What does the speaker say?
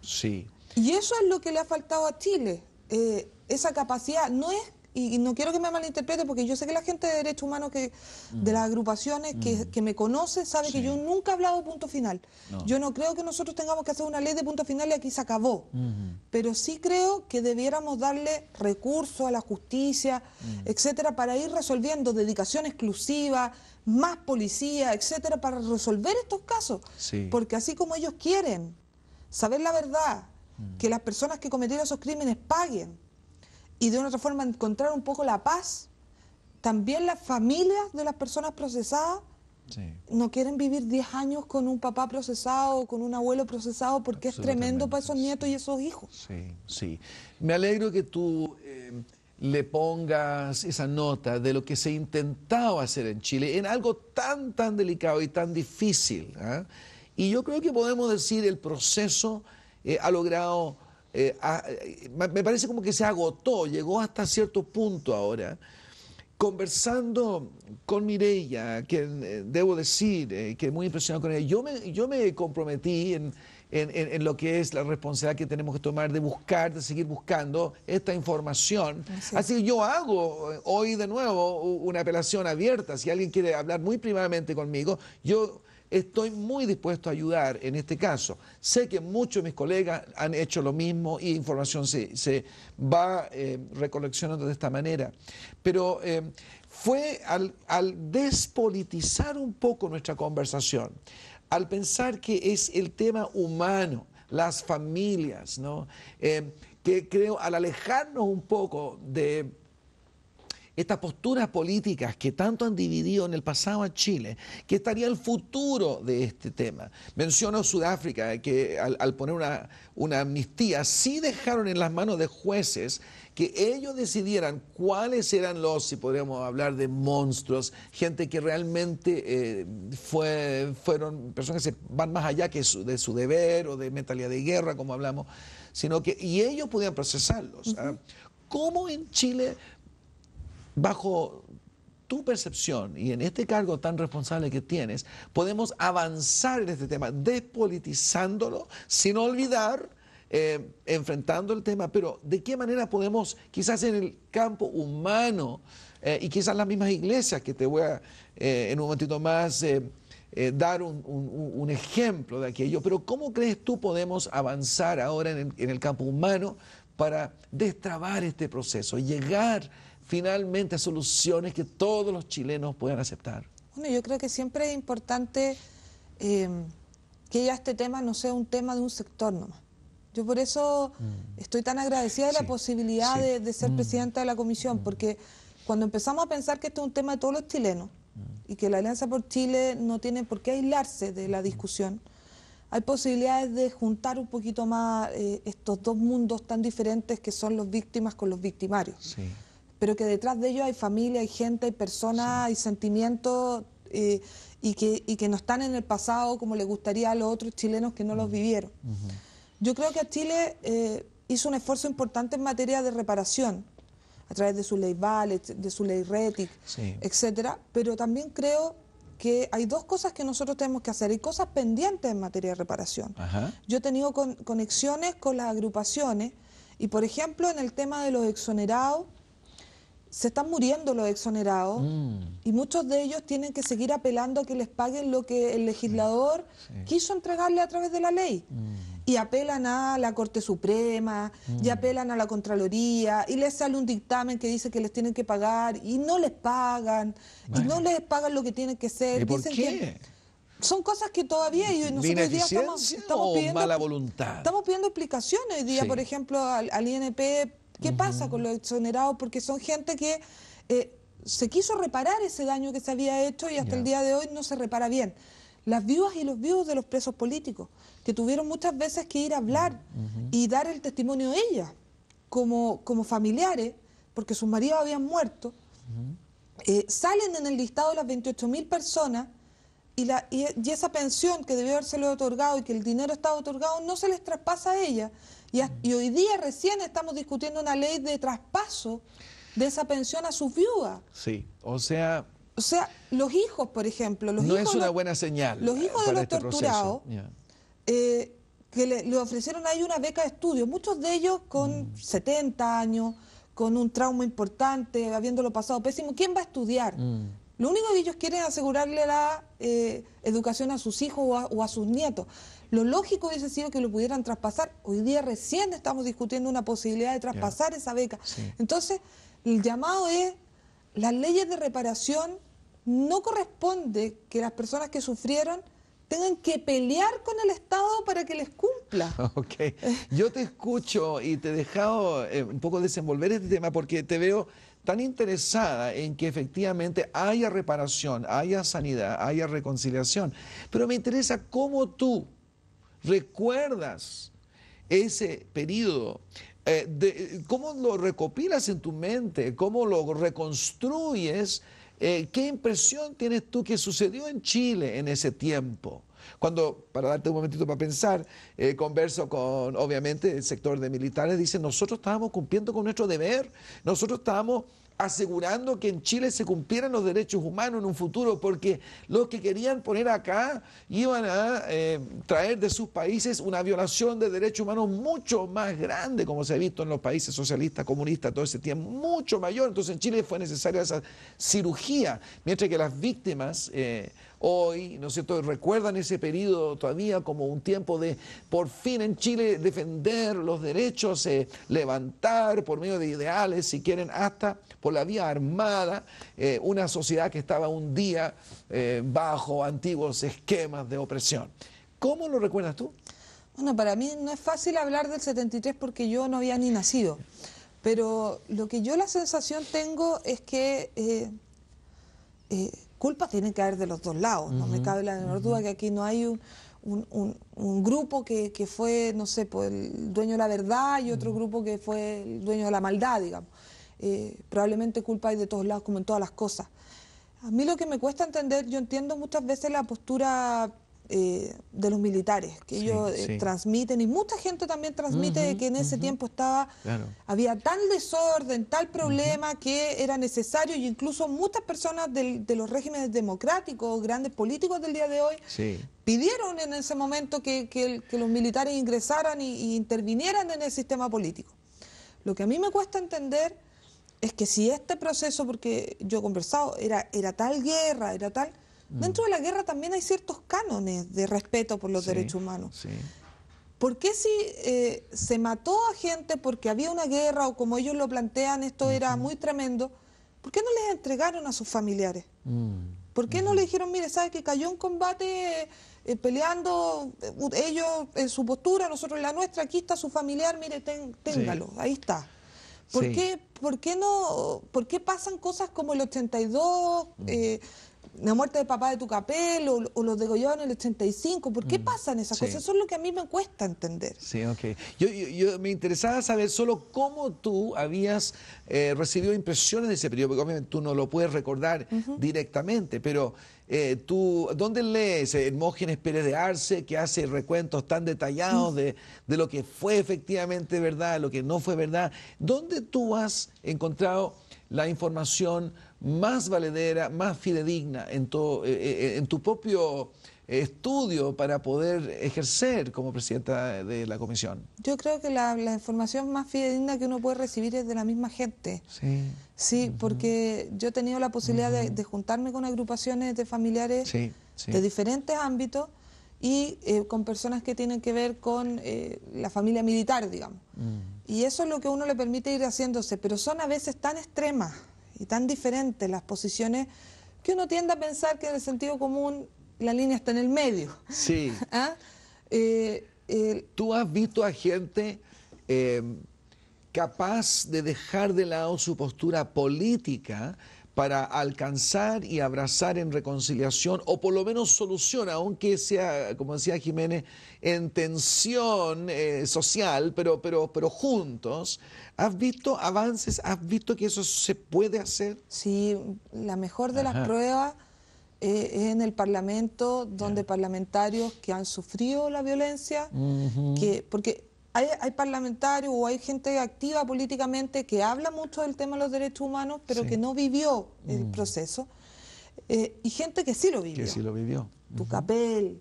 Sí. Y eso es lo que le ha faltado a Chile, esa capacidad. No es, y no quiero que me malinterprete, porque yo sé que la gente de derechos humanos, de las agrupaciones que me conoce, sabe que yo nunca he hablado de punto final. No. Yo no creo que nosotros tengamos que hacer una ley de punto final y aquí se acabó. Pero sí creo que debiéramos darle recursos a la justicia, etcétera, para ir resolviendo, dedicación exclusiva, más policía, etcétera, para resolver estos casos. Sí. Porque así como ellos quieren saber la verdad, que las personas que cometieron esos crímenes paguen, y de una otra forma encontrar un poco la paz, también las familias de las personas procesadas no quieren vivir 10 años con un papá procesado o con un abuelo procesado, porque es tremendo para esos nietos y esos hijos. Sí, sí. Me alegro que tú le pongas esa nota de lo que se intentaba hacer en Chile en algo tan delicado y tan difícil, ¿eh? Y yo creo que podemos decir el proceso ha logrado, me parece como que se agotó, llegó hasta cierto punto ahora. Conversando con Mireya, que debo decir que muy impresionado con ella, yo me comprometí en lo que es la responsabilidad que tenemos que tomar de buscar, de seguir buscando esta información. Así que yo hago hoy de nuevo una apelación abierta. Si alguien quiere hablar muy privadamente conmigo, yo estoy muy dispuesto a ayudar en este caso. Sé que muchos de mis colegas han hecho lo mismo y información se va recoleccionando de esta manera. Pero fue al despolitizar un poco nuestra conversación, al pensar que es el tema humano, las familias, ¿no? Que creo, al alejarnos un poco de estas posturas políticas que tanto han dividido en el pasado a Chile, que estaría el futuro de este tema. Menciono Sudáfrica, que al poner una amnistía, sí dejaron en las manos de jueces que ellos decidieran cuáles eran los, si podríamos hablar de monstruos, gente que realmente fueron personas que se van más allá que de su deber o de mentalidad de guerra, como hablamos, sino que, y ellos podían procesarlos. ¿Cómo en Chile, bajo tu percepción y en este cargo tan responsable que tienes, podemos avanzar en este tema, despolitizándolo, sin olvidar, enfrentando el tema, pero de qué manera podemos, quizás en el campo humano, y quizás las mismas iglesias, que te voy a, en un momentito más, dar un ejemplo de aquello, pero ¿cómo crees tú podemos avanzar ahora en el campo humano para destrabar este proceso y llegar finalmente a soluciones que todos los chilenos puedan aceptar? Bueno, yo creo que siempre es importante que ya este tema no sea un tema de un sector nomás. Yo por eso estoy tan agradecida de la posibilidad de ser presidenta de la comisión, porque cuando empezamos a pensar que esto es un tema de todos los chilenos y que la Alianza por Chile no tiene por qué aislarse de la discusión, hay posibilidades de juntar un poquito más estos dos mundos tan diferentes que son los víctimas con los victimarios. Pero que detrás de ellos hay familia, hay gente, hay personas, hay sentimientos y que no están en el pasado como les gustaría a los otros chilenos que no los vivieron. Yo creo que Chile hizo un esfuerzo importante en materia de reparación, a través de su ley Vale, de su ley Rettig, etcétera, pero también creo que hay dos cosas que nosotros tenemos que hacer, hay cosas pendientes en materia de reparación. Yo he tenido conexiones con las agrupaciones y, por ejemplo, en el tema de los exonerados, se están muriendo los exonerados y muchos de ellos tienen que seguir apelando a que les paguen lo que el legislador quiso entregarle a través de la ley. Y apelan a la Corte Suprema, y apelan a la Contraloría, y les sale un dictamen que dice que les tienen que pagar, y no les pagan, y no les pagan lo que tienen que ser. ¿Y por Dicen qué? que son cosas que todavía, y nosotros hoy día estamos pidiendo, mala voluntad. Estamos pidiendo explicaciones hoy día, por ejemplo, al INP, ¿qué pasa con los exonerados? Porque son gente que se quiso reparar ese daño que se había hecho y hasta el día de hoy no se repara bien. Las viudas y los viudos de los presos políticos, que tuvieron muchas veces que ir a hablar y dar el testimonio de ellas, como familiares, porque sus maridos habían muerto, salen en el listado de las 28.000 personas y esa pensión que debió habérsele otorgado y que el dinero estaba otorgado no se les traspasa a ellas. Y hoy día recién estamos discutiendo una ley de traspaso de esa pensión a sus viudas. Sí, o sea, los hijos, por ejemplo, no es una buena señal. Los hijos de los torturados que le ofrecieron ahí una beca de estudio, muchos de ellos con 70 años, con un trauma importante, habiéndolo pasado pésimo. ¿Quién va a estudiar? Lo único que ellos quieren es asegurarle la educación a sus hijos o a sus nietos. Lo lógico hubiese sido que lo pudieran traspasar. Hoy día recién estamos discutiendo una posibilidad de traspasar esa beca. Sí. Entonces, el llamado es, las leyes de reparación no corresponde que las personas que sufrieron tengan que pelear con el Estado para que les cumpla. Ok, yo te escucho y te he dejado un poco desenvolver este tema porque te veo tan interesada en que efectivamente haya reparación, haya sanidad, haya reconciliación. Pero me interesa cómo tú recuerdas ese periodo, cómo lo recopilas en tu mente, cómo lo reconstruyes. ¿Qué impresión tienes tú que sucedió en Chile en ese tiempo? Cuando, para darte un momentito para pensar, converso con, obviamente, el sector de militares, dicen, nosotros estábamos cumpliendo con nuestro deber, nosotros estábamos asegurando que en Chile se cumplieran los derechos humanos en un futuro, porque los que querían poner acá iban a traer de sus países una violación de derechos humanos mucho más grande, como se ha visto en los países socialistas, comunistas, todo ese tiempo, mucho mayor. Entonces en Chile fue necesaria esa cirugía, mientras que las víctimas hoy, ¿no es cierto?, recuerdan ese periodo todavía como un tiempo de, por fin en Chile, defender los derechos, levantar por medio de ideales, si quieren, hasta por la vía armada, una sociedad que estaba un día bajo antiguos esquemas de opresión. ¿Cómo lo recuerdas tú? Bueno, para mí no es fácil hablar del 73 porque yo no había ni nacido, pero lo que yo la sensación tengo es que culpas tienen que haber de los dos lados, no me cabe la menor duda que aquí no hay un grupo que fue, no sé, pues el dueño de la verdad y otro grupo que fue el dueño de la maldad, digamos. Probablemente culpa hay de todos lados, como en todas las cosas. A mí lo que me cuesta entender, yo entiendo muchas veces la postura de los militares, que ellos transmiten, y mucha gente también transmite que en ese tiempo estaba, había tal desorden, tal problema que era necesario, y incluso muchas personas de los regímenes democráticos, grandes políticos del día de hoy, pidieron en ese momento que los militares ingresaran y intervinieran en el sistema político. Lo que a mí me cuesta entender es que si este proceso, porque yo he conversado, era tal guerra, era tal... Dentro de la guerra también hay ciertos cánones de respeto por los derechos humanos. ¿Por qué si se mató a gente porque había una guerra o como ellos lo plantean, esto era muy tremendo, ¿por qué no les entregaron a sus familiares? ¿Por qué no le dijeron, mire, sabe que cayó en combate peleando, ellos en su postura, nosotros en la nuestra, aquí está su familiar, mire, téngalo, ahí está? ¿Por qué pasan cosas como el 82, la muerte del papá de Tucapel o los degollados en el 85? ¿Por qué pasan esas cosas? Eso es lo que a mí me cuesta entender. Sí, ok. Yo me interesaba saber solo cómo tú habías recibido impresiones de ese periodo, porque obviamente tú no lo puedes recordar directamente, pero tú, ¿dónde lees Hermógenes Pérez de Arce, que hace recuentos tan detallados de lo que fue efectivamente verdad, lo que no fue verdad? ¿Dónde tú has encontrado la información más valedera, más fidedigna en tu propio estudio para poder ejercer como presidenta de la comisión? Yo creo que la información más fidedigna que uno puede recibir es de la misma gente. Sí, porque yo he tenido la posibilidad de juntarme con agrupaciones de familiares de diferentes ámbitos y con personas que tienen que ver con la familia militar, digamos. Y eso es lo que a uno le permite ir haciéndose, pero son a veces tan extremas y tan diferentes las posiciones que uno tiende a pensar que en el sentido común la línea está en el medio. ¿Tú has visto a gente capaz de dejar de lado su postura política para alcanzar y abrazar en reconciliación, o por lo menos solución, aunque sea, como decía Jiménez, en tensión social, pero juntos? ¿Has visto avances? ¿Has visto que eso se puede hacer? Sí, la mejor de las pruebas es en el Parlamento, donde parlamentarios que han sufrido la violencia, porque hay parlamentarios o hay gente activa políticamente que habla mucho del tema de los derechos humanos, pero que no vivió el proceso, y gente que sí lo vivió. Que sí lo vivió. Tucapel,